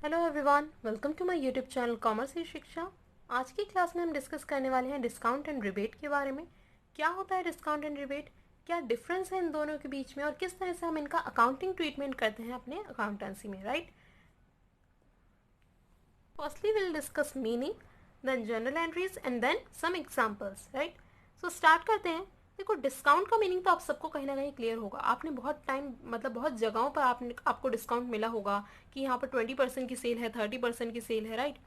Hello everyone, welcome to my YouTube channel commerce ही शिक्षा। आज की क्लास में हम डिस्कस करने वाले हैं डिस्काउंट एंड रिबेट के बारे में। क्या होता है डिस्काउंट एंड रिबेट, क्या डिफरेंस है इन दोनों के बीच में और किस तरह से हम इनका अकाउंटिंग ट्रीटमेंट करते हैं अपने अकाउंटेंसी में, right. Firstly will discuss meaning, then general entries and then some examples, right. So start करते हैं। देखो, डिस्काउंट का मीनिंग तो आप सबको कहीं ना कहीं क्लियर होगा। आपने बहुत टाइम बहुत जगहों पर आपको डिस्काउंट मिला होगा कि यहाँ पर 20% की सेल है, 30% की सेल है, राइट।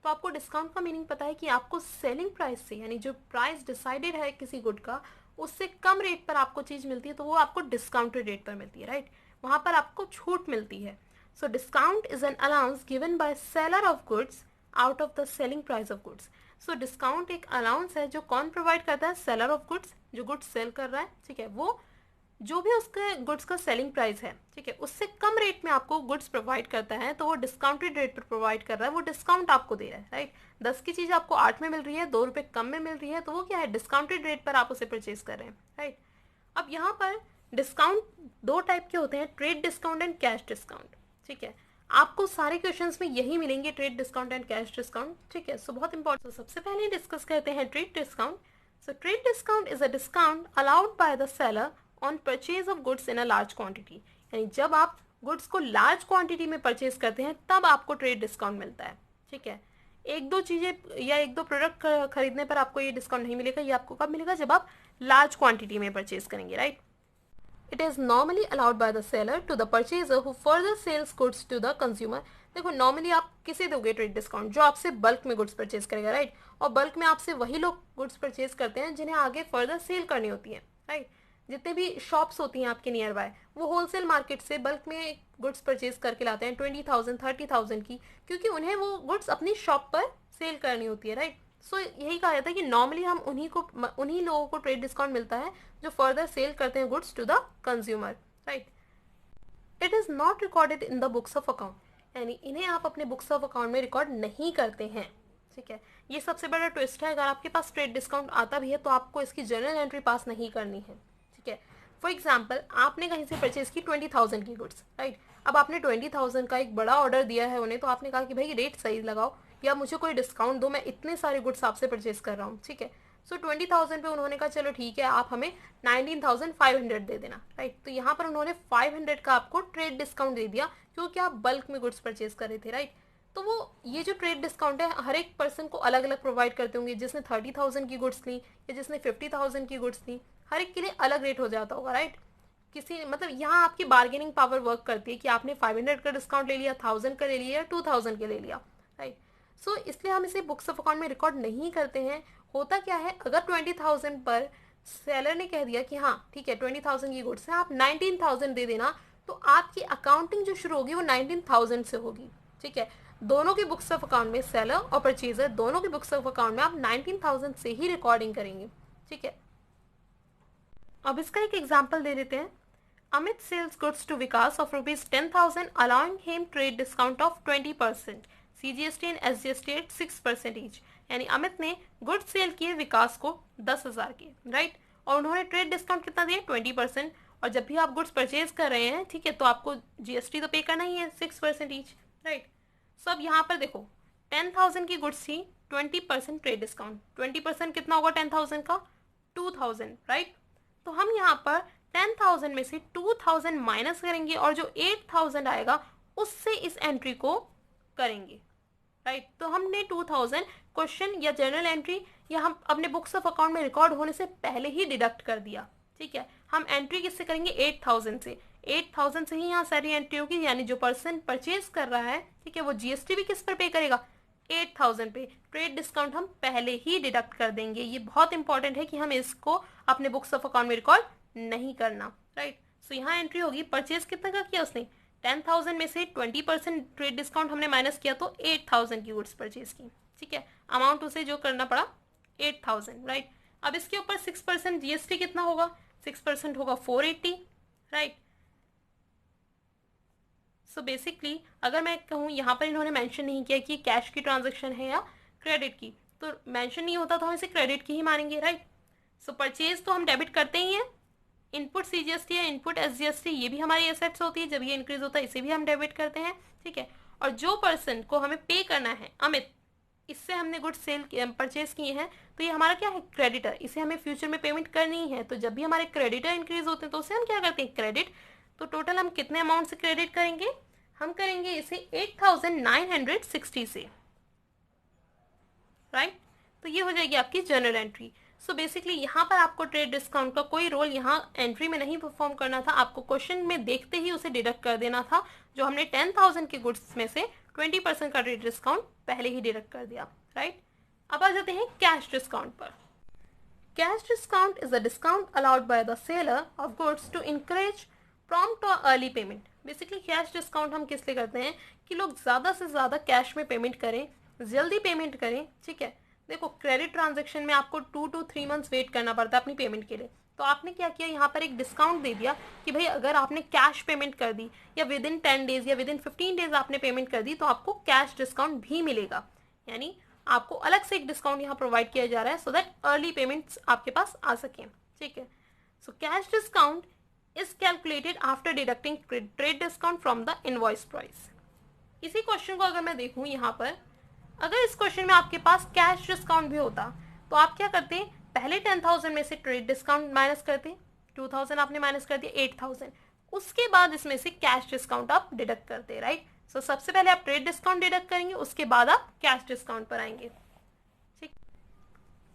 तो आपको डिस्काउंट का मीनिंग पता है कि आपको सेलिंग प्राइस से, यानी जो प्राइस डिसाइडेड है किसी गुड का, उससे कम रेट पर आपको चीज़ मिलती है तो वो आपको डिस्काउंटेड रेट पर मिलती है, राइट। वहाँ पर आपको छूट मिलती है। So discount is an allowance given by seller of goods out of the selling price of goods. So discount एक allowance है जो कौन प्रोवाइड करता है? seller of goods, जो goods सेल कर रहा है, ठीक है, वो जो भी उसके गुड्स का सेलिंग प्राइस है, ठीक है, उससे कम रेट में आपको गुड्स प्रोवाइड करता है तो वो डिस्काउंटेड रेट पर प्रोवाइड कर रहा है, वो डिस्काउंट आपको दे रहा है, राइट। 10 की चीज़ आपको 8 में मिल रही है, 2 रुपये कम में मिल रही है, तो वो क्या है? डिस्काउंटेड रेट पर आप उसे परचेज कर रहे हैं, राइट। अब यहाँ पर डिस्काउंट दो टाइप के होते हैं, trade discount and cash discount, ठीक है। आपको सारे क्वेश्चंस में यही मिलेंगे, trade discount and cash discount, ठीक है। सो बहुत इंपॉर्टेंट। सबसे पहले डिस्कस करते हैं trade discount. So trade discount is a discount allowed by the seller on purchase of goods in a large quantity. यानी जब आप गुड्स को लार्ज क्वांटिटी में परचेज करते हैं तब आपको ट्रेड डिस्काउंट मिलता है, ठीक है। एक दो चीज़ें या एक दो प्रोडक्ट खरीदने पर आपको ये डिस्काउंट नहीं मिलेगा। ये आपको कब मिलेगा? जब आप लार्ज क्वांटिटी में परचेज करेंगे, right. It is normally allowed by the seller to the purchaser who further sells goods to the consumer. देखो, नॉर्मली आप किसे दोगे ट्रेड डिस्काउंट? जो आपसे बल्क में गुड्स परचेज करेगा, राइट। और बल्क में आपसे वही लोग गुड्स परचेज करते हैं जिन्हें आगे फर्दर सेल करनी होती है, राइट। जितने भी शॉप्स होती हैं आपके नियर बाय, वो होलसेल मार्केट से बल्क में गुड्स परचेज करके लाते हैं 20,000 30,000 की, क्योंकि उन्हें वो गुड्स अपनी शॉप पर सेल करनी होती है, राइट। सो यही कहा जाता है कि नॉर्मली हम उन्हीं लोगों को ट्रेड डिस्काउंट मिलता है जो फर्दर सेल करते हैं goods to the consumer, right. It is not recorded in the books of account, यानी इन्हें आप अपने बुक्स ऑफ अकाउंट में रिकॉर्ड नहीं करते हैं, ठीक है। ये सबसे बड़ा ट्विस्ट है। अगर आपके पास ट्रेड डिस्काउंट आता भी है तो आपको इसकी जर्नल एंट्री पास नहीं करनी है, ठीक है। फॉर एग्जाम्पल, आपने कहीं से परचेज की 20,000 की गुड्स, राइट। अब आपने 20,000 का एक बड़ा ऑर्डर दिया है उन्हें, तो आपने कहा कि भाई रेट सही लगाओ या मुझे कोई डिस्काउंट दो, मैं इतने सारे गुड्स आपसे परचेज कर रहा हूँ, ठीक है। सो 20,000 पे उन्होंने कहा चलो ठीक है, आप हमें 19,500 दे देना, राइट। तो यहाँ पर उन्होंने 500 का आपको ट्रेड डिस्काउंट दे दिया क्योंकि आप बल्क में गुड्स परचेज कर रहे थे, राइट। तो वो ये जो ट्रेड डिस्काउंट है हर एक पर्सन को अलग अलग प्रोवाइड करते होंगे। जिसने 30,000 की गुड्स ली या जिसने 50,000 की गुड्स ली, हर एक के लिए अलग रेट हो जाता होगा, राइट। किसी यहाँ आपकी बार्गेनिंग पावर वर्क करती है कि आपने 500 का डिस्काउंट ले लिया, 1000 का ले लिया या 2000 का ले लिया, राइट। सो इसलिए हम इसे बुक्स ऑफ अकाउंट में रिकॉर्ड नहीं करते हैं। होता क्या है, अगर 20,000 पर सेलर ने कह दिया कि हाँ ठीक है 20,000 की गुड्स है, आप 19,000 दे देना, तो आपकी अकाउंटिंग जो शुरू होगी वो 19,000 से होगी, ठीक है। दोनों की बुक्स ऑफ अकाउंट में, सेलर और परचेजर दोनों की बुक्स ऑफ अकाउंट में आप 19,000 से ही रिकॉर्डिंग करेंगे, ठीक है। अब इसका एक एग्जाम्पल दे देते हैं। Amit sells goods to Vikas of ₹10,000 allowing him trade discount of 20%, CGST and SGST at 6% each. यानी अमित ने गुड्स सेल किए विकास को 10,000 के, राइट। और उन्होंने ट्रेड डिस्काउंट कितना दिया? 20%। और जब भी आप गुड्स परचेज कर रहे हैं, ठीक है, तो आपको GST तो पे करना ही है 6% ईच, राइट। सो अब यहाँ पर देखो, 10,000 की गुड्स थी, 20% ट्रेड डिस्काउंट, 20% कितना होगा 10,000 का? 2,000, राइट। तो हम यहाँ पर 10,000 में से 2,000 माइनस करेंगे और जो 8,000 आएगा उससे इस एंट्री को करेंगे, राइट। तो हमने 2,000 क्वेश्चन या जर्नल एंट्री या हम अपने बुक्स ऑफ अकाउंट में रिकॉर्ड होने से पहले ही डिडक्ट कर दिया, ठीक है। हम एंट्री किससे करेंगे? 8,000 से। 8,000 से ही यहाँ सारी एंट्री होगी, यानी जो पर्सन परचेज कर रहा है, ठीक है, वो GST भी किस पर पे करेगा? 8,000 पे। ट्रेड डिस्काउंट हम पहले ही डिडक्ट कर देंगे। ये बहुत इंपॉर्टेंट है कि हम इसको अपने बुक्स ऑफ अकाउंट में रिकॉर्ड नहीं करना, राइट। सो यहाँ एंट्री होगी, परचेज कितना का किया उसने? 10,000 में से 20% ट्रेड डिस्काउंट हमने माइनस किया तो 8,000 की गुड्स परचेज की, ठीक है। अमाउंट उसे जो करना पड़ा 8,000, राइट। अब इसके ऊपर 6% GST कितना होगा? 6% होगा 480, राइट। सो बेसिकली अगर मैं कहूँ, यहाँ पर इन्होंने मेंशन नहीं किया कि कैश की ट्रांजैक्शन है या क्रेडिट की, तो मेंशन नहीं होता तो हम इसे क्रेडिट की ही मानेंगे, राइट। सो परचेज तो हम डेबिट करते ही हैं। इनपुट CGST या इनपुट SGST ये भी हमारी एसेट्स होती है, जब ये इंक्रीज होता है इसे भी हम डेबिट करते हैं, ठीक है। और जो पर्सन को हमें पे करना है, अमित, इससे हमने गुड्स सेल परचेज किए हैं, तो ये हमारा क्या है, क्रेडिटर, इसे हमें फ्यूचर में पेमेंट करनी ही है। तो जब भी हमारे क्रेडिटर इंक्रीज होते हैं तो उसे हम क्या करते हैं, क्रेडिट। तो टोटल हम कितने अमाउंट से क्रेडिट करेंगे, हम करेंगे इसे 8,960 से, राइट। तो ये हो जाएगी आपकी जर्नल एंट्री। सो बेसिकली यहाँ पर आपको ट्रेड डिस्काउंट का कोई रोल यहाँ एंट्री में नहीं परफॉर्म करना था, आपको क्वेश्चन में देखते ही उसे डिडक्ट कर देना था। जो हमने 10,000 के गुड्स में से 20% का ट्रेड डिस्काउंट पहले ही डिडक्ट कर दिया, राइट। अब आ जाते हैं कैश डिस्काउंट पर। Cash discount is a discount allowed by the seller of goods to encourage prompt और early payment. Basically cash discount हम किस लिए करते हैं कि लोग ज़्यादा से ज़्यादा कैश में पेमेंट करें, जल्दी पेमेंट करें, ठीक है। देखो क्रेडिट ट्रांजैक्शन में आपको 2 to 3 मंथ्स वेट करना पड़ता है अपनी पेमेंट के लिए। तो आपने क्या किया, यहाँ पर एक डिस्काउंट दे दिया कि भाई अगर आपने कैश पेमेंट कर दी या विद इन 10 डेज या विद इन 15 डेज आपने पेमेंट कर दी तो आपको कैश डिस्काउंट भी मिलेगा। यानी आपको अलग से एक डिस्काउंट यहाँ प्रोवाइड किया जा रहा है सो दैट अर्ली पेमेंट्स आपके पास आ सकें, ठीक है। So cash discount is calculated after deducting trade discount from the invoice price. इसी क्वेश्चन को अगर मैं देखूँ यहाँ पर, अगर इस क्वेश्चन में आपके पास कैश डिस्काउंट भी होता तो आप क्या करते, पहले 10,000 में से ट्रेड डिस्काउंट माइनस करते, 2,000 आपने माइनस कर दिया, 8,000, उसके बाद इसमें से कैश डिस्काउंट आप डिडक्ट करते, राइट। सो सबसे पहले आप ट्रेड डिस्काउंट डिडक्ट करेंगे, उसके बाद आप कैश डिस्काउंट पर आएंगे, ठीक।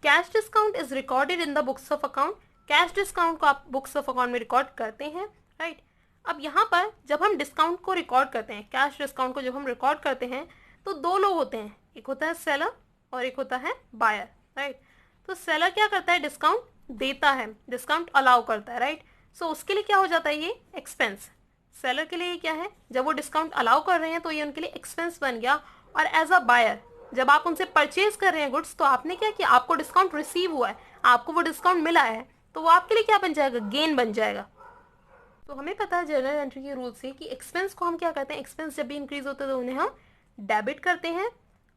Cash discount is recorded in the books of account. Cash discount को आप बुक्स ऑफ अकाउंट में रिकॉर्ड करते हैं, राइट। अब यहाँ पर जब हम डिस्काउंट को रिकॉर्ड करते हैं, कैश डिस्काउंट को जब हम रिकॉर्ड करते हैं तो दो लोग होते हैं, एक होता है सेलर और एक होता है बायर, राइट। तो सेलर क्या करता है, डिस्काउंट देता है, डिस्काउंट अलाउ करता है, राइट। सो उसके लिए क्या हो जाता है, ये एक्सपेंस। सेलर के लिए ये क्या है, जब वो डिस्काउंट अलाउ कर रहे हैं तो ये उनके लिए एक्सपेंस बन गया। और एज अ बायर जब आप उनसे परचेज कर रहे हैं गुड्स, तो आपने क्या किया, आपको डिस्काउंट रिसीव हुआ है, आपको वो डिस्काउंट मिला है, तो वो आपके लिए क्या बन जाएगा, गेन बन जाएगा। तो हमें पता है जर्नल एंट्री के रूल से कि एक्सपेंस को हम क्या करते हैं, एक्सपेंस जब भी इंक्रीज होता है तो उन्हें हम डेबिट करते हैं,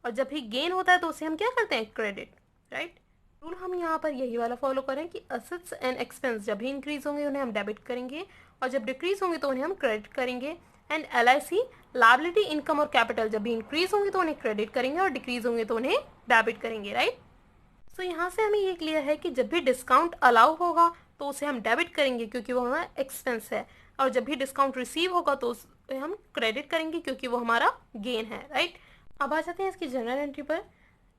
और जब भी गेन होता है तो उसे हम क्या करते हैं, क्रेडिट, राइट। रूल हम यहाँ पर यही वाला फॉलो करें कि असेट्स एंड एक्सपेंस जब भी इंक्रीज होंगे उन्हें हम डेबिट करेंगे, और जब डिक्रीज होंगे तो उन्हें हम क्रेडिट करेंगे। एंड LIC लायबिलिटी, इनकम और कैपिटल जब भी इंक्रीज होंगे तो उन्हें क्रेडिट करेंगे और डिक्रीज होंगे तो उन्हें डेबिट करेंगे, राइट। सो यहाँ से हमें ये क्लियर है कि जब भी डिस्काउंट अलाउ होगा तो उसे हम डेबिट करेंगे क्योंकि वो हमारा एक्सपेंस है, और जब भी डिस्काउंट रिसीव होगा तो उसे हम क्रेडिट करेंगे क्योंकि वो हमारा गेन है, राइट। अब आ जाते हैं इसकी जनरल एंट्री पर,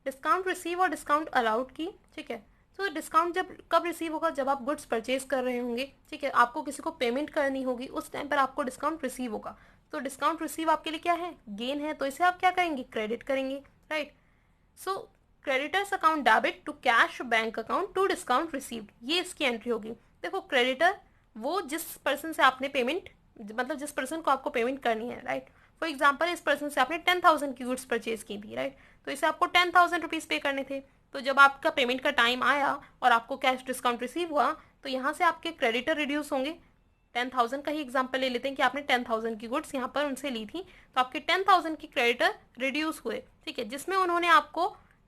डिस्काउंट रिसीव और डिस्काउंट अलाउड की, ठीक है। तो डिस्काउंट जब कब रिसीव होगा, जब आप गुड्स परचेज कर रहे होंगे, ठीक है, आपको किसी को पेमेंट करनी होगी, उस टाइम पर आपको डिस्काउंट रिसीव होगा। तो डिस्काउंट रिसीव आपके लिए क्या है, गेन है, तो इसे आप क्या करेंगे, क्रेडिट करेंगे, right. So creditors account debit to cash bank account to discount received, ये इसकी एंट्री होगी। देखो क्रेडिटर वो जिस पर्सन से आपने पेमेंट, मतलब जिस पर्सन को आपको पेमेंट करनी है, राइट। फॉर एग्जाम्पल इस पर्सन से आपने 10,000 की गुड्स परचेज की थी, राइट। तो इसे आपको 10,000 रुपीज़ पे करने थे। तो जब आपका पेमेंट का टाइम आया और आपको कैश डिस्काउंट रिसीव हुआ तो यहाँ से आपके क्रेडिटर रिड्यूस होंगे। 10,000 का ही एग्जाम्पल ले लेते हैं कि आपने 10,000 की गुड्स यहाँ पर उनसे ली थी, तो आपके 10,000 की क्रेडिटर रिड्यूस हुए, ठीक है, जिसमें उन्होंने आपको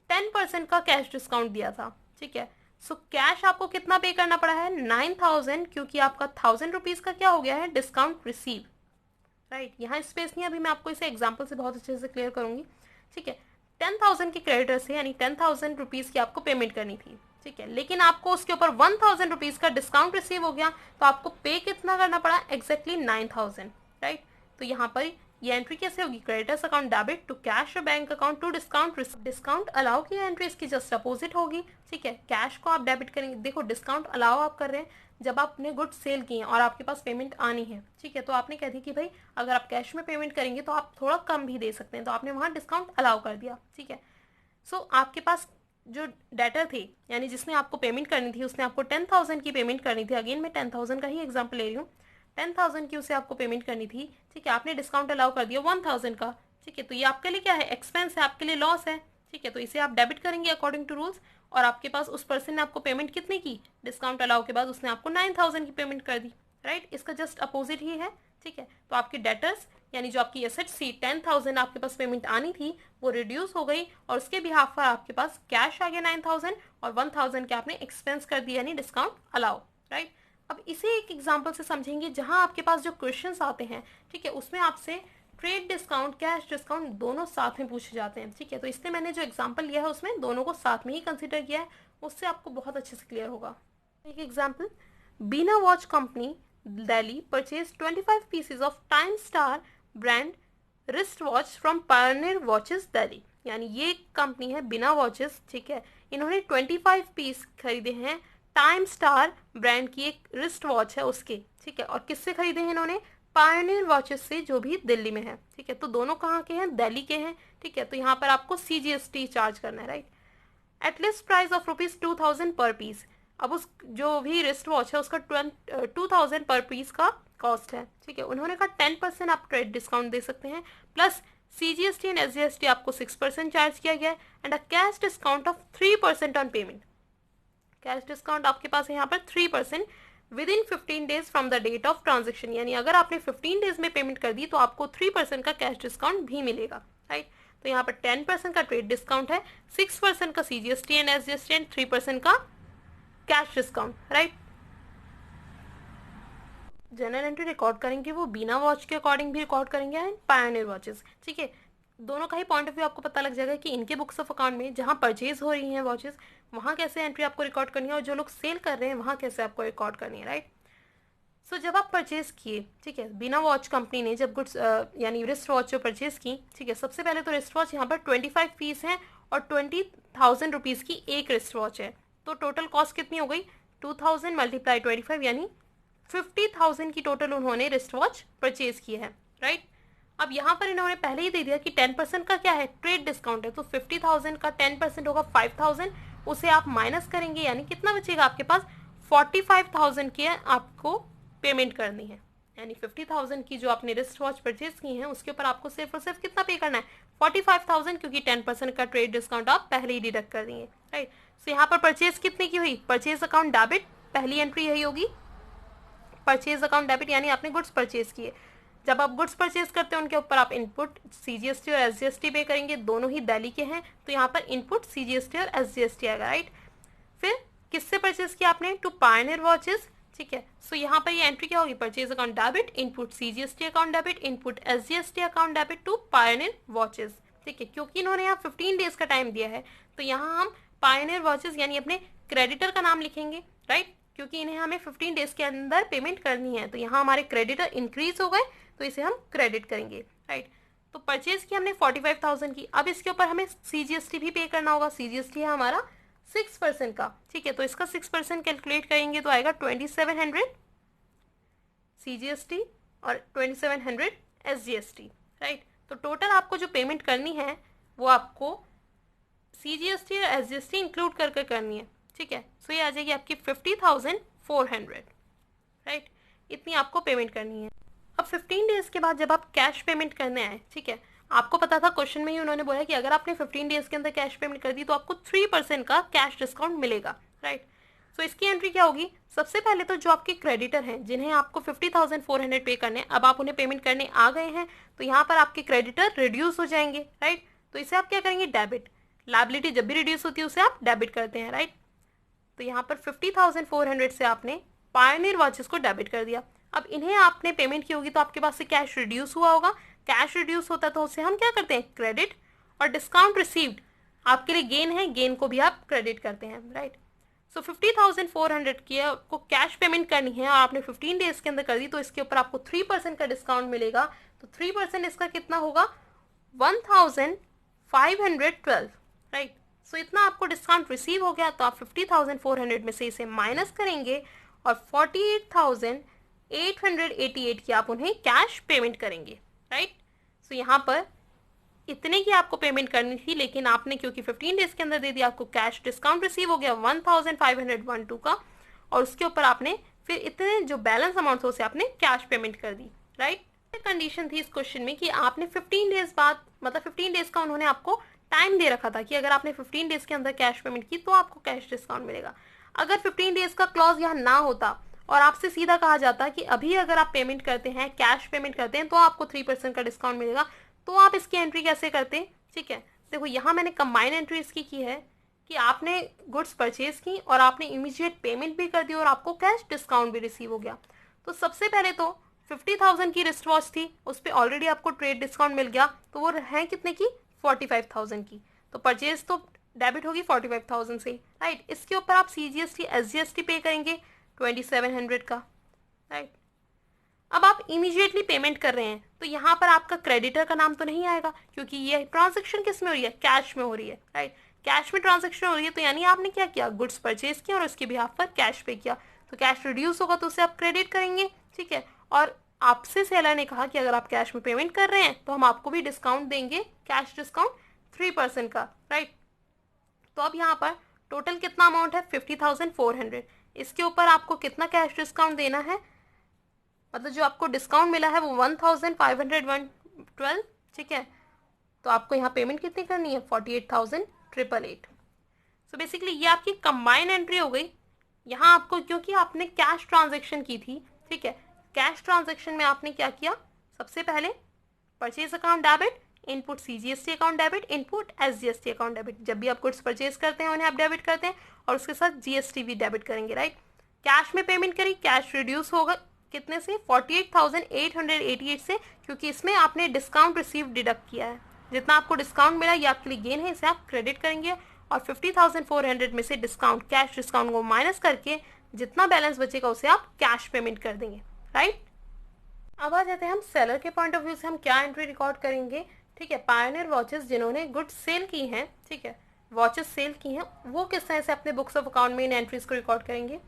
10% का कैश डिस्काउंट दिया था, ठीक है। सो कैश आपको कितना पे करना पड़ा है, 9,000, क्योंकि आपका 1,000 रुपीज़ का क्या हो गया है, डिस्काउंट रिसीव, राइट। यहाँ स्पेस नहीं, अभी मैं आपको इसे एग्जाम्पल से बहुत अच्छे से क्लियर करूंगी, ठीक है। 10,000 की क्रेडिटर से यानी 10,000 रुपीज़ की आपको पेमेंट करनी थी, ठीक है, लेकिन आपको उसके ऊपर 1,000 रुपीज़ का डिस्काउंट रिसीव हो गया, तो आपको पे कितना करना पड़ा, एग्जैक्टली 9,000, राइट। तो यहाँ पर ये एंट्री कैसे होगी, creditors account debit to cash bank account to discount, discount allow की एंट्री इसकी जस्ट अपोजिट होगी, ठीक है। कैश को आप डेबिट करेंगे, देखो डिस्काउंट अलाउ आप कर रहे हैं जब आपने गुड्स सेल किए हैं और आपके पास पेमेंट आनी है, ठीक है, तो आपने कह दी कि भाई अगर आप कैश में पेमेंट करेंगे तो आप थोड़ा कम भी दे सकते हैं, तो आपने वहाँ डिस्काउंट अलाउ कर दिया, ठीक है। सो आपके पास जो डेटर थे यानी जिसने आपको पेमेंट करनी थी, उसने आपको 10,000 की पेमेंट करनी थी, अगेन मैं 10,000 का ही एग्जाम्पल ले रही हूँ, 10,000 की उसे आपको पेमेंट करनी थी, ठीक है, आपने डिस्काउंट अलाउ कर दिया 1,000 का, ठीक है। तो ये आपके लिए क्या है, एक्सपेंस है, आपके लिए लॉस है, ठीक है, तो इसे आप डेबिट करेंगे अकॉर्डिंग टू रूल्स। और आपके पास उस पर्सन ने आपको पेमेंट कितनी की, डिस्काउंट अलाउ के बाद उसने आपको 9,000 की पेमेंट कर दी, राइट। इसका जस्ट अपोजिट ही है, ठीक है। तो आपकी डेटर्स यानी जो आपकी एसेट्स थी, 10,000 आपके पास पेमेंट आनी थी, वो रिड्यूस हो गई और उसके बिहाफ पर आपके पास कैश आ गया 9,000 और 1,000 के आपने एक्सपेंस कर दिया यानी डिस्काउंट अलाउ, राइट। अब इसे एक एग्जाम्पल से समझेंगे जहां आपके पास जो क्वेश्चंस आते हैं, ठीक है, उसमें आपसे ट्रेड डिस्काउंट, कैश डिस्काउंट दोनों साथ में पूछे जाते हैं, ठीक है। तो इसलिए मैंने जो एग्जांपल लिया है उसमें दोनों को साथ में ही कंसीडर किया है, उससे आपको बहुत अच्छे से क्लियर होगा। एक example, Beena watch company Delhi purchase 25 pieces of time star brand wrist watch from pioneer watches Delhi. यानी ये कंपनी है बिना वॉचेस, ठीक है, इन्होंने 25 पीस खरीदे हैं टाइम स्टार ब्रांड की एक रिस्ट वॉच है उसके, ठीक है। और किससे खरीदे हैं इन्होंने? पायनियर वॉचेस से, जो भी दिल्ली में है, ठीक है। तो दोनों कहाँ के हैं? दिल्ली के हैं, ठीक है। तो यहाँ पर आपको CGST चार्ज करना है, राइट। एटलीस्ट प्राइस ऑफ ₹2000 पर पीस। अब उस जो भी रिस्ट वॉच है उसका 2000 पर पीस का कॉस्ट है, ठीक है। उन्होंने कहा 10% आप ट्रेड डिस्काउंट दे सकते हैं, प्लस CGST एंड SGST आपको 6% चार्ज किया गया है, and a cash discount of 3% on payment. Cash discount आपके पास है यहाँ पर 3% within 15 days from the date of transaction. यानी अगर आपने 15 डेज में पेमेंट कर दी तो आपको 3% का कैश डिस्काउंट भी मिलेगा, राइट। तो यहाँ पर 10% का ट्रेड डिस्काउंट है, 6% का CGST एंड SGST एंड 3% का cash discount, right. General entry record करेंगे वो बिना वॉच के अकॉर्डिंग भी रिकॉर्ड करेंगे एंड पायनियर वॉचेस, ठीक है। दोनों का ही पॉइंट ऑफ व्यू आपको पता लग जाएगा कि इनके बुक्स ऑफ अकाउंट में जहाँ परचेज हो रही हैं वॉचेस वहाँ कैसे एंट्री आपको रिकॉर्ड करनी है, और जो लोग सेल कर रहे हैं वहाँ कैसे आपको रिकॉर्ड करनी है, राइट। सो जब आप परचेज किए, ठीक है, बिना वॉच कंपनी ने जब गुड्स यानी रिस्ट वॉच जो परचेज की, ठीक है, सबसे पहले तो रिस्ट वॉच यहाँ पर 25 पीस है और 20,000 रुपीज़ की एक रिस्ट वॉच है। तो टोटल कॉस्ट कितनी हो गई? 2000 मल्टीप्लाई 25 यानी 50,000 की टोटल उन्होंने रिस्ट वॉच परचेज की है, राइट। अब यहाँ पर इन्होंने पहले ही दे दिया कि 10% का क्या है? ट्रेड डिस्काउंट है। तो 50,000 का 10% होगा 5,000, उसे आप माइनस करेंगे, यानी कितना बचेगा आपके पास? 45,000 की आपको पेमेंट करनी है। यानी 50,000 की जो आपने रिस्ट वॉच परचेज की है उसके ऊपर आपको सिर्फ और सिर्फ कितना पे करना है? 45,000, क्योंकि 10% का ट्रेड डिस्काउंट आप पहले ही डिडक्ट कर देंगे, राइट। सो यहाँ पर परचेज कितने की हुई? परचेज अकाउंट डेबिट, पहली एंट्री यही होगी, परचेज अकाउंट डेबिट, यानी आपने गुड्स परचेज किए। जब आप गुड्स परचेज करते हैं उनके ऊपर आप इनपुट CGST और SGST पे करेंगे, दोनों ही दिल्ली के हैं, तो यहाँ पर इनपुट CGST और SGST आएगा, राइट। फिर किससे परचेज किया आपने? टू पायनियर वॉचेस, ठीक है। सो यहाँ पर ये एंट्री क्या होगी? Purchase account debit, input CGST account debit, input SGST account debit to pioneer watches, ठीक है। क्योंकि इन्होंने यहाँ 15 डेज का टाइम दिया है तो यहाँ हम पायनियर वॉचेस यानी अपने क्रेडिटर का नाम लिखेंगे, राइट, क्योंकि इन्हें हमें 15 डेज के अंदर पेमेंट करनी है। तो यहाँ हमारे क्रेडिटर इंक्रीज हो गए तो इसे हम क्रेडिट करेंगे, राइट। तो परचेज की हमने 45,000 की, अब इसके ऊपर हमें CGST भी पे करना होगा। CGST है हमारा 6% का, ठीक है। तो इसका 6% कैलकुलेट करेंगे तो आएगा 2700 CGST और 2700 SGST, राइट। तो टोटल आपको जो पेमेंट करनी है वो आपको CGST और SGST इंक्लूड करके करनी है, ठीक है। सो ये आ जाएगी आपकी 50,400, राइट। इतनी आपको पेमेंट करनी है। अब 15 डेज के बाद जब आप कैश पेमेंट करने आए, ठीक है, आपको पता था क्वेश्चन में ही उन्होंने बोला कि अगर आपने 15 डेज के अंदर कैश पेमेंट कर दी तो आपको 3% का कैश डिस्काउंट मिलेगा, राइट। सो इसकी एंट्री क्या होगी? सबसे पहले तो जो आपके क्रेडिटर हैं जिन्हें आपको 50,400 पे करने, अब आप उन्हें पेमेंट करने आ गए हैं तो यहाँ पर आपके क्रेडिटर रिड्यूस हो जाएंगे, राइट। तो इसे आप क्या करेंगे? डेबिट। लायबिलिटी जब भी रिड्यूस होती है उसे आप डेबिट करते हैं, राइट। तो यहाँ पर 50,400 से आपने पायनियर वॉचेस को डेबिट कर दिया। अब इन्हें आपने पेमेंट की होगी तो आपके पास से कैश रिड्यूस हुआ होगा। कैश रिड्यूस होता है तो उसे हम क्या करते हैं? क्रेडिट। और डिस्काउंट रिसीव्ड आपके लिए गेन है, गेन को भी आप क्रेडिट करते हैं, राइट। सो 50,400 की आपको कैश पेमेंट करनी है और आपने 15 डेज के अंदर कर दी तो इसके ऊपर आपको 3% का डिस्काउंट मिलेगा। तो 3% इसका कितना होगा? 1,512, राइट। सो इतना आपको डिस्काउंट रिसीव हो गया तो आप 50,400 में से इसे माइनस करेंगे और 48,888 की आप उन्हें कैश पेमेंट करेंगे, राइट। सो यहाँ पर इतने की आपको पेमेंट करनी थी, लेकिन आपने क्योंकि 15 डेज के अंदर दे दिया, आपको कैश डिस्काउंट रिसीव हो गया 1,512 का, और उसके ऊपर आपने फिर इतने जो बैलेंस अमाउंट हो उसे आपने कैश पेमेंट कर दी, राइट। कंडीशन थी इस क्वेश्चन में कि आपने 15 डेज बाद, मतलब 15 डेज का उन्होंने आपको टाइम दे रखा था कि अगर आपने 15 डेज के अंदर कैश पेमेंट की तो आपको कैश डिस्काउंट मिलेगा। अगर 15 डेज का क्लॉज यहाँ ना होता और आपसे सीधा कहा जाता कि अभी अगर आप पेमेंट करते हैं, कैश पेमेंट करते हैं तो आपको 3% का डिस्काउंट मिलेगा, तो आप इसकी एंट्री कैसे करते हैं? ठीक है, देखो यहाँ मैंने कंबाइन एंट्री इसकी की है कि आपने गुड्स परचेज की और आपने इमीडिएट पेमेंट भी कर दी और आपको कैश डिस्काउंट भी रिसीव हो गया। तो सबसे पहले तो 50,000 की रिस्ट वॉच थी, उस पर ऑलरेडी आपको ट्रेड डिस्काउंट मिल गया, तो वो है कितने की, 45,000 की। तो परचेज तो डेबिट होगी 45,000 से, राइट। इसके ऊपर आप CGST SGST पे करेंगे 2700 का, राइट। अब आप इमीडिएटली पेमेंट कर रहे हैं तो यहाँ पर आपका क्रेडिटर का नाम तो नहीं आएगा, क्योंकि ये ट्रांजैक्शन किस में हो रही है, कैश में हो रही है, राइट। कैश में ट्रांजैक्शन हो रही है, तो यानी आपने क्या किया, गुड्स परचेज किया और उसके बिहाफ पर कैश पे किया, तो कैश रिड्यूस होगा तो उसे आप क्रेडिट करेंगे, ठीक है। और आपसे सेलर ने कहा कि अगर आप कैश में पेमेंट कर रहे हैं तो हम आपको भी डिस्काउंट देंगे, कैश डिस्काउंट 3% का, राइट। तो अब यहाँ पर टोटल कितना अमाउंट है, 50,400। इसके ऊपर आपको कितना कैश डिस्काउंट देना है, मतलब जो आपको डिस्काउंट मिला है वो 1,512, ठीक है। तो आपको यहाँ पेमेंट कितनी करनी है, 48,888। सो बेसिकली ये आपकी कंबाइन एंट्री हो गई। यहाँ आपको, क्योंकि आपने कैश ट्रांजेक्शन की थी, ठीक है, कैश ट्रांजेक्शन में आपने क्या किया, सबसे पहले purchase account debit, input CGST account debit, input SGST account debit. जब भी आप गुड्स परचेज करते हैं उन्हें आप डेबिट करते हैं और उसके साथ GST भी डेबिट करेंगे, राइट। कैश में पेमेंट करी, कैश रिड्यूस होगा कितने से, 48,888 से, क्योंकि इसमें आपने डिस्काउंट रिसीव डिडक्ट किया है। जितना आपको डिस्काउंट मिला ये आपके लिए गेन है, इसे आप क्रेडिट करेंगे और 50,400 में से डिस्काउंट, कैश डिस्काउंट को माइनस करके जितना बैलेंस बचेगा उसे आप कैश पेमेंट कर देंगे, राइट। अब आ जाते हैं हम सेलर के पॉइंट ऑफ व्यू से हम क्या एंट्री रिकॉर्ड करेंगे, ठीक है। पायोनियर वॉचेस जिन्होंने गुड्स सेल की हैं, ठीक है, वॉचेस सेल की हैं, वो किस तरह से अपने बुक्स ऑफ अकाउंट में इन एंट्रीज को रिकॉर्ड करेंगे।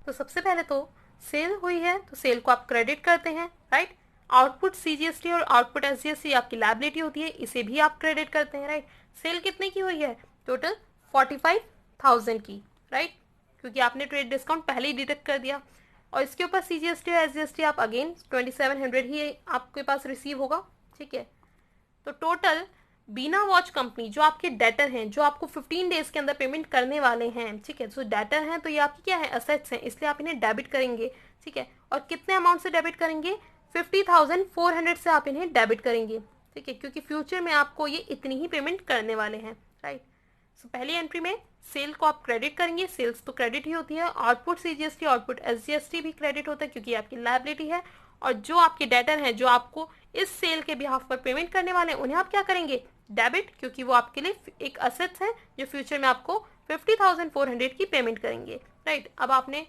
तो सबसे पहले तो सेल हुई है तो सेल को आप क्रेडिट करते हैं, राइट। आउटपुट CGST और आउटपुट SGST आपकी लायबिलिटी होती है, इसे भी आप क्रेडिट करते हैं, राइट। सेल कितने की हुई है, टोटल 45,000 की, राइट, क्योंकि आपने ट्रेड डिस्काउंट पहले ही डिडक्ट कर दिया। और इसके ऊपर CGST और SGST आप अगेन 2700 ही आपके पास रिसीव होगा, ठीक है। तो टोटल बीना वॉच कंपनी जो आपके डेटर हैं, जो आपको 15 डेज के अंदर पेमेंट करने वाले हैं, ठीक है, तो डेटर हैं तो ये आपकी क्या है, असेट्स हैं, इसलिए आप इन्हें डेबिट करेंगे, ठीक है। और कितने अमाउंट से डेबिट करेंगे, 50,400 से आप इन्हें डेबिट करेंगे, ठीक है, क्योंकि फ्यूचर में आपको ये इतनी ही पेमेंट करने वाले हैं, राइट। सो पहली एंट्री में सेल को आप क्रेडिट करेंगे, सेल्स तो क्रेडिट ही होती है, आउटपुट CGST आउटपुट SGST भी क्रेडिट होता है क्योंकि आपकी लायबिलिटी है। और जो आपके डेटर हैं, जो आपको इस सेल के बिहाफ पर पेमेंट करने वाले हैं, उन्हें आप क्या करेंगे, डेबिट, क्योंकि वो आपके लिए एक असेट्स है जो फ्यूचर में आपको 50,400 की पेमेंट करेंगे, राइट। अब आपने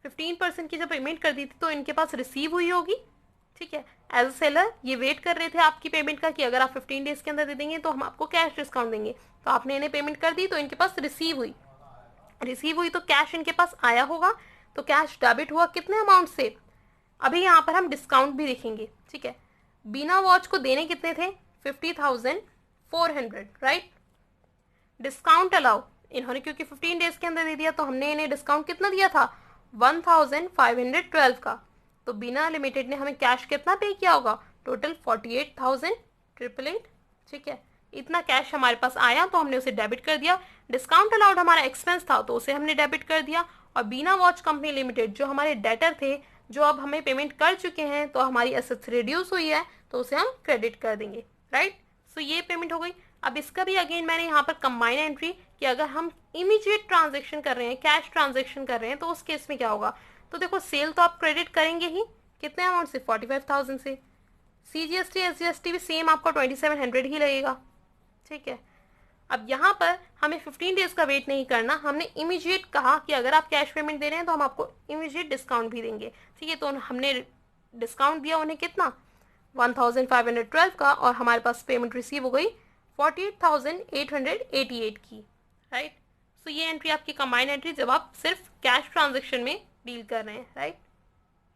15% की जब पेमेंट कर दी थी तो इनके पास रिसीव हुई होगी, ठीक है। एज अ सेलर ये वेट कर रहे थे आपकी पेमेंट का कि अगर आप 15 डेज के अंदर दे देंगे तो हम आपको कैश डिस्काउंट देंगे, तो आपने इन्हें पेमेंट कर दी तो इनके पास रिसीव हुई तो कैश इनके पास आया होगा, तो कैश डेबिट हुआ कितने अमाउंट से, अभी यहाँ पर हम डिस्काउंट भी देखेंगे, ठीक है। बीना वॉच को देने कितने थे, 50,400, राइट। डिस्काउंट अलाउ इन्होंने क्योंकि 15 डेज के अंदर दे दिया तो हमने इन्हें डिस्काउंट कितना दिया था, 1,512 का। तो बिना लिमिटेड ने हमें कैश कितना पे किया होगा, टोटल 48,888, ठीक है। इतना कैश हमारे पास आया तो हमने उसे डेबिट कर दिया। डिस्काउंट अलाउड हमारा एक्सपेंस था तो उसे हमने डेबिट कर दिया। और बीना वॉच कंपनी लिमिटेड जो हमारे डेटर थे, जो अब हमें पेमेंट कर चुके हैं, तो हमारी एसेट्स रिड्यूस हुई है तो उसे हम क्रेडिट कर देंगे, राइट। सो ये पेमेंट हो गई। अब इसका भी अगेन मैंने यहाँ पर कंबाइन एंट्री कि अगर हम इमीडिएट ट्रांजेक्शन कर रहे हैं, कैश ट्रांजेक्शन कर रहे हैं, तो उस केस में क्या होगा। तो देखो सेल तो आप क्रेडिट करेंगे ही, कितने अमाउंट से, 45,000 से। CGST SGST भी सेम आपको 2700 ही लगेगा, ठीक है। अब यहाँ पर हमें 15 डेज का वेट नहीं करना, हमने इमीडिएट कहा कि अगर आप कैश पेमेंट दे रहे हैं तो हम आपको इमीडिएट डिस्काउंट भी देंगे, ठीक है। तो हमने डिस्काउंट दिया उन्हें कितना, 1,512 का, और हमारे पास पेमेंट रिसीव हो गई 48,888 की, राइट। सो ये एंट्री आपकी कंबाइन एंट्री जब आप सिर्फ कैश ट्रांजेक्शन में डील कर रहे हैं, राइट।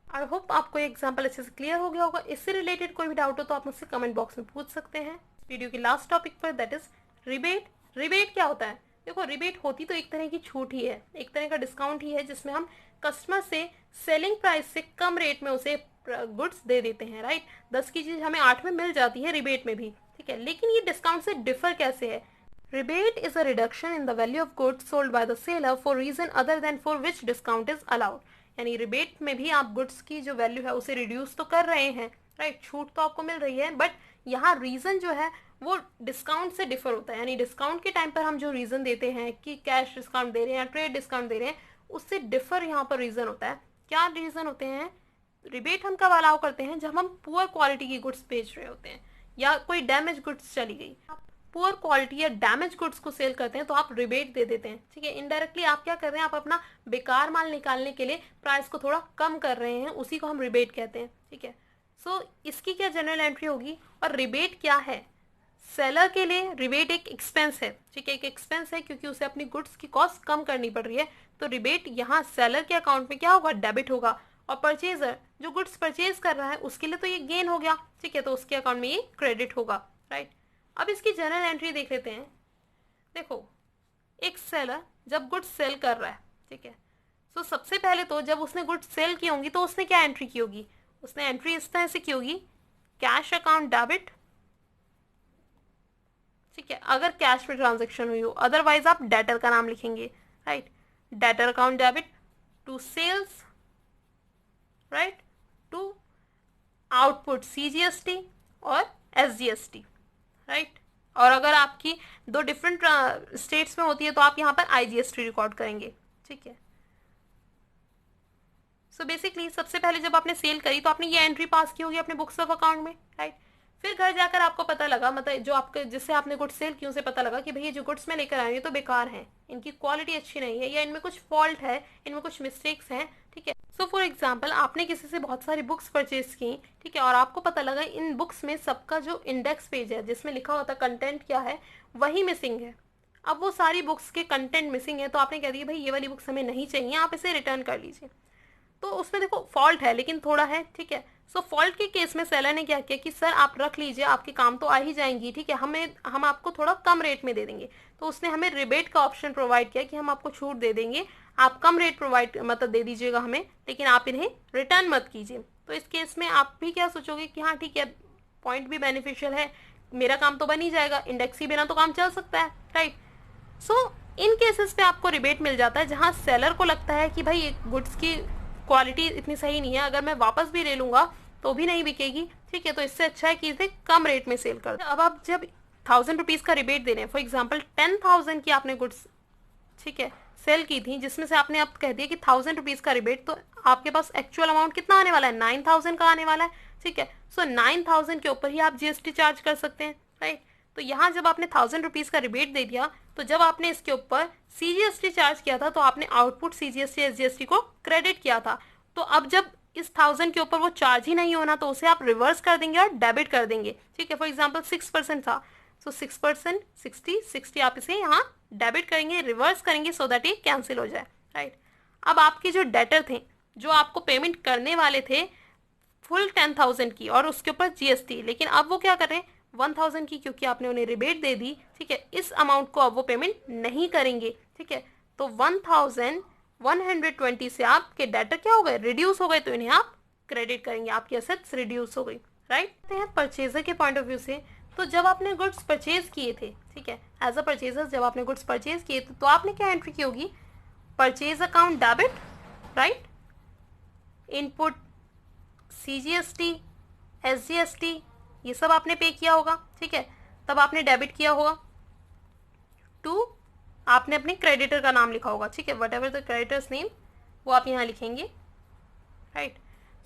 आई होप आपको ये एग्जाम्पल अच्छे से क्लियर हो गया होगा। इससे रिलेटेड कोई भी डाउट हो तो आप मुझसे कमेंट बॉक्स में पूछ सकते हैं। वीडियो के लास्ट टॉपिक पर, दैट इज रिबेट। रिबेट क्या होता है, देखो रिबेट होती तो एक तरह की छूट ही है, एक तरह का डिस्काउंट ही है, जिसमें हम कस्टमर से सेलिंग प्राइस से कम रेट में उसे गुड्स दे देते हैं, राइट। 10 की चीज हमें 8 में मिल जाती है रिबेट में भी, ठीक है। लेकिन ये डिस्काउंट से डिफर कैसे है। Rebate is a reduction in the value of goods sold by the seller for reason other than for which discount is allowed. यानी रिबेट में भी आप गुड्स की जो वैल्यू है उसे रिड्यूस तो कर रहे हैं, राइट, छूट तो आपको मिल रही है, बट यहाँ रीजन जो है वो डिस्काउंट से डिफर होता है। यानी डिस्काउंट के टाइम पर हम जो रीजन देते हैं कि कैश डिस्काउंट दे रहे हैं या ट्रेड डिस्काउंट दे रहे हैं, उससे डिफर यहाँ पर रीजन होता है। क्या रीजन होते हैं, रिबेट हम कब अलाउ करते हैं, जब हम पुअर क्वालिटी की गुड्स बेच रहे होते हैं या कोई डैमेज गुड्स चली गई, पुअर क्वालिटी या डैमेज गुड्स को सेल करते हैं तो आप रिबेट दे देते हैं, ठीक है। इनडायरेक्टली आप क्या कर रहे हैं, आप अपना बेकार माल निकालने के लिए प्राइस को थोड़ा कम कर रहे हैं, उसी को हम रिबेट कहते हैं, ठीक है। सो इसकी क्या जनरल एंट्री होगी। और रिबेट क्या है, सेलर के लिए रिबेट एक एक्सपेंस है, ठीक है, एक एक्सपेंस है क्योंकि उसे अपनी गुड्स की कॉस्ट कम करनी पड़ रही है, तो रिबेट यहाँ सेलर के अकाउंट में क्या होगा, डेबिट होगा। और परचेजर जो गुड्स परचेज कर रहा है उसके लिए तो ये गेन हो गया, ठीक है, तो उसके अकाउंट में ये क्रेडिट होगा, राइट। अब इसकी जनरल एंट्री देख लेते हैं। देखो, एक सेलर जब गुड्स सेल कर रहा है, ठीक है, सो सबसे पहले तो जब उसने गुड्स सेल की होंगी तो उसने क्या एंट्री की होगी, उसने एंट्री इस तरह से की होगी, कैश अकाउंट डेबिट, ठीक है, अगर कैश में ट्रांजेक्शन हुई हो, अदरवाइज आप डेटर का नाम लिखेंगे, right. Debtor account debit to sales, right, to output CGST और SGST, राइट। और अगर आपकी दो डिफरेंट स्टेट्स में होती है तो आप यहाँ पर IGST रिकॉर्ड करेंगे, ठीक है। सो बेसिकली सबसे पहले जब आपने सेल करी तो आपने ये एंट्री पास की होगी अपने बुक्स ऑफ अकाउंट में, राइट। फिर घर जाकर आपको पता लगा, मतलब जो आपके जिससे आपने गुड्स सेल की उसे पता लगा कि भाई ये जो गुड्स मैं लेकर आई हूँ तो बेकार हैं, इनकी क्वालिटी अच्छी नहीं है या इनमें कुछ फॉल्ट है, इनमें कुछ मिस्टेक्स हैं, ठीक है। सो फॉर एग्जाम्पल आपने किसी से बहुत सारी बुक्स परचेज की, ठीक है, और आपको पता लगा इन बुक्स में सबका जो इंडेक्स पेज है जिसमें लिखा होता है कंटेंट क्या है वही मिसिंग है। अब वो सारी बुक्स के कंटेंट मिसिंग है तो आपने कह दिया भाई ये वाली बुक्स हमें नहीं चाहिए, आप इसे रिटर्न कर लीजिए। तो उसमें देखो फॉल्ट है लेकिन थोड़ा है, ठीक है। सो फॉल्ट के केस में सेलर ने क्या किया कि सर आप रख लीजिए, आपके काम तो आ ही जाएंगी, ठीक है, हम आपको थोड़ा कम रेट में दे देंगे। तो उसने हमें रिबेट का ऑप्शन प्रोवाइड किया कि हम आपको छूट दे देंगे, आप कम रेट प्रोवाइड मतलब दे दीजिएगा हमें, लेकिन आप इन्हें रिटर्न मत कीजिए। तो इस केस में आप भी क्या सोचोगे कि हाँ ठीक है, पॉइंट भी बेनिफिशियल है, मेरा काम तो बन ही जाएगा, इंडेक्स ही बिना तो काम चल सकता है, राइट। सो इन केसेस पे आपको रिबेट मिल जाता है जहाँ सेलर को लगता है कि भाई गुड्स की क्वालिटी इतनी सही नहीं है, अगर मैं वापस भी ले लूंगा तो भी नहीं बिकेगी, ठीक है, तो इससे अच्छा है कि इसे कम रेट में सेल कर दे। अब आप जब 1000 रुपीज़ का रिबेट दे रहे हैं, फॉर एग्जाम्पल 10,000 की आपने गुड्स, ठीक है, सेल की थी, जिसमें से आपने अब कह दिया कि 1000 रुपीज़ का रिबेट, तो आपके पास एक्चुअल अमाउंट कितना आने वाला है, 9000 का आने वाला है, ठीक है। सो 9000 के ऊपर ही आप GST चार्ज कर सकते हैं, राइट। तो यहाँ जब आपने 1000 रुपीज़ का रिबेट दे दिया तो जब आपने इसके ऊपर CGST चार्ज किया था तो आपने आउटपुट CGST SGST को क्रेडिट किया था। तो अब जब इस 1000 के ऊपर वो चार्ज ही नहीं होना तो उसे आप रिवर्स कर देंगे और डेबिट कर देंगे, ठीक है। फॉर एग्जाम्पल 6% था, सो 6% 60 आप इसे यहाँ डेबिट करेंगे, रिवर्स करेंगे सो दैट ये कैंसिल हो जाए, राइट। अब आपके जो डेटर थे जो आपको पेमेंट करने वाले थे फुल 10,000 की और उसके ऊपर GST, लेकिन अब वो क्या कर रहे हैं 1000 की, क्योंकि आपने उन्हें रिबेट दे दी, ठीक है, इस अमाउंट को अब वो पेमेंट नहीं करेंगे, ठीक है। तो 1120 से आपके डेटर क्या हो गए, रिड्यूस हो गए, तो इन्हें आप क्रेडिट करेंगे, आपकी एसेट्स रिड्यूस हो गई, राइट। परचेजर के पॉइंट ऑफ व्यू से, तो जब आपने गुड्स परचेज किए थे, ठीक है, एज अ परचेजर जब आपने गुड्स परचेज किए थे तो आपने क्या एंट्री की होगी, purchase account debit, right, input CGST SGST ये सब आपने पे किया होगा, ठीक है, तब आपने डेबिट किया होगा। टू आपने अपने क्रेडिटर का नाम लिखा होगा, ठीक है, what ever the creditors name वो आप यहाँ लिखेंगे, राइट।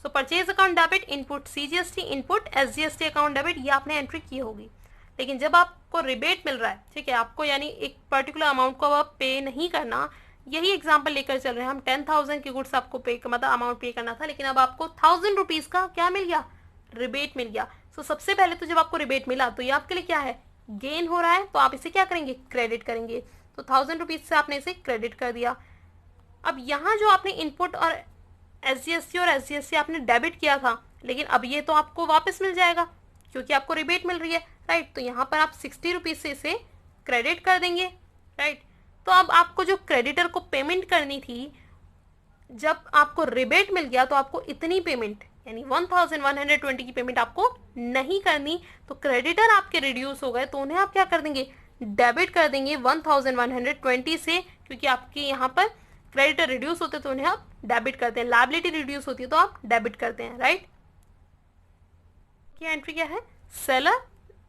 सो purchase account debit, input CGST, input SGST account debit, ये आपने एंट्री की होगी। लेकिन जब आपको रिबेट मिल रहा है, ठीक है, आपको यानी एक पर्टिकुलर अमाउंट को अब पे नहीं करना, यही एग्जाम्पल लेकर चल रहे हैं हम, 10,000 की गुड्स आपको पे मतलब अमाउंट पे करना था, लेकिन अब आपको 1000 रुपीज़ का क्या मिल गया, रिबेट मिल गया। सो सबसे पहले तो जब आपको रिबेट मिला तो ये आपके लिए क्या है, गेन हो रहा है, तो आप इसे क्या करेंगे, क्रेडिट करेंगे। तो 1000 रुपीज़ से आपने इसे क्रेडिट कर दिया। अब यहाँ जो आपने इनपुट और SGST और SGST आपने डेबिट किया था, लेकिन अब ये तो आपको वापस मिल जाएगा क्योंकि आपको रिबेट मिल रही है, राइट। तो यहाँ पर आप 60 रुपीज़ से इसे क्रेडिट कर देंगे, राइट। तो अब आपको जो क्रेडिटर को पेमेंट करनी थी, जब आपको रिबेट मिल गया तो आपको इतनी पेमेंट यानी 1120 की पेमेंट आपको नहीं करनी, तो क्रेडिटर आपके रिड्यूस हो गए, तो उन्हें आप क्या कर देंगे, डेबिट कर देंगे 1120 से, क्योंकि आपके यहाँ पर क्रेडिटर रिड्यूस होते तो उन्हें आप डेबिट करते हैं, लायबिलिटी रिड्यूस होती है तो आप डेबिट करते हैं, राइट। क्या एंट्री क्या है,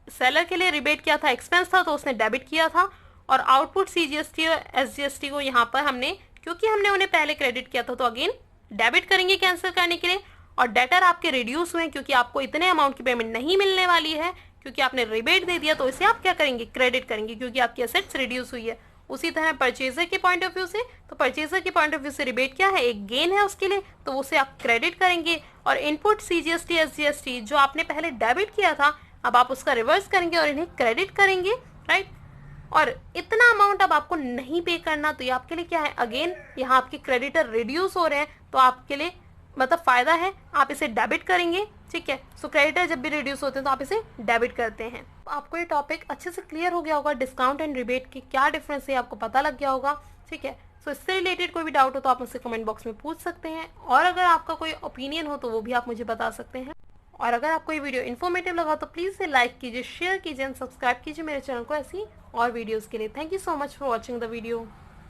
सेलर के लिए रिबेट क्या था, एक्सपेंस था, तो उसने डेबिट किया था, और आउटपुट CGST और SGST को यहाँ पर हमने, क्योंकि हमने उन्हें पहले क्रेडिट किया था तो अगेन डेबिट करेंगे कैंसिल करने के लिए, और डेटर आपके रिड्यूस हुए क्योंकि आपको इतने अमाउंट की पेमेंट नहीं मिलने वाली है क्योंकि आपने रिबेट दे दिया, तो इसे आप क्या करेंगे, क्रेडिट करेंगे क्योंकि आपकी एसेट्स रिड्यूस हुई है। उसी तरह परचेजर के पॉइंट ऑफ व्यू से, तो परचेजर के पॉइंट ऑफ व्यू से रिबेट क्या है, एक गेन है उसके लिए, तो उसे आप क्रेडिट करेंगे। और इनपुट सीजीएसटी एसजीएसटी जो आपने पहले डेबिट किया था, अब आप उसका रिवर्स करेंगे और इन्हें क्रेडिट करेंगे, राइट। और इतना अमाउंट अब आपको नहीं पे करना, तो ये आपके लिए क्या है, अगेन यहाँ आपके क्रेडिटर रिड्यूस हो रहे हैं, तो आपके लिए मतलब फायदा है, आप इसे डेबिट करेंगे, ठीक है। सो क्रेडिटर जब भी रिड्यूस होते हैं तो आप इसे डेबिट करते हैं। आपको ये टॉपिक अच्छे से क्लियर हो गया होगा, डिस्काउंट एंड रिबेट की क्या डिफरेंस है आपको पता लग गया होगा, ठीक है। सो इससे रिलेटेड कोई भी डाउट हो तो आप मुझसे कमेंट बॉक्स में पूछ सकते हैं, और अगर आपका कोई ओपिनियन हो तो वो भी आप मुझे बता सकते हैं। और अगर आपको ये वीडियो इन्फॉर्मेटिव लगा तो प्लीज़ इसे लाइक कीजिए, शेयर कीजिए एंड सब्सक्राइब कीजिए मेरे चैनल को ऐसी और वीडियोज़ के लिए। Thank you so much for watching the video.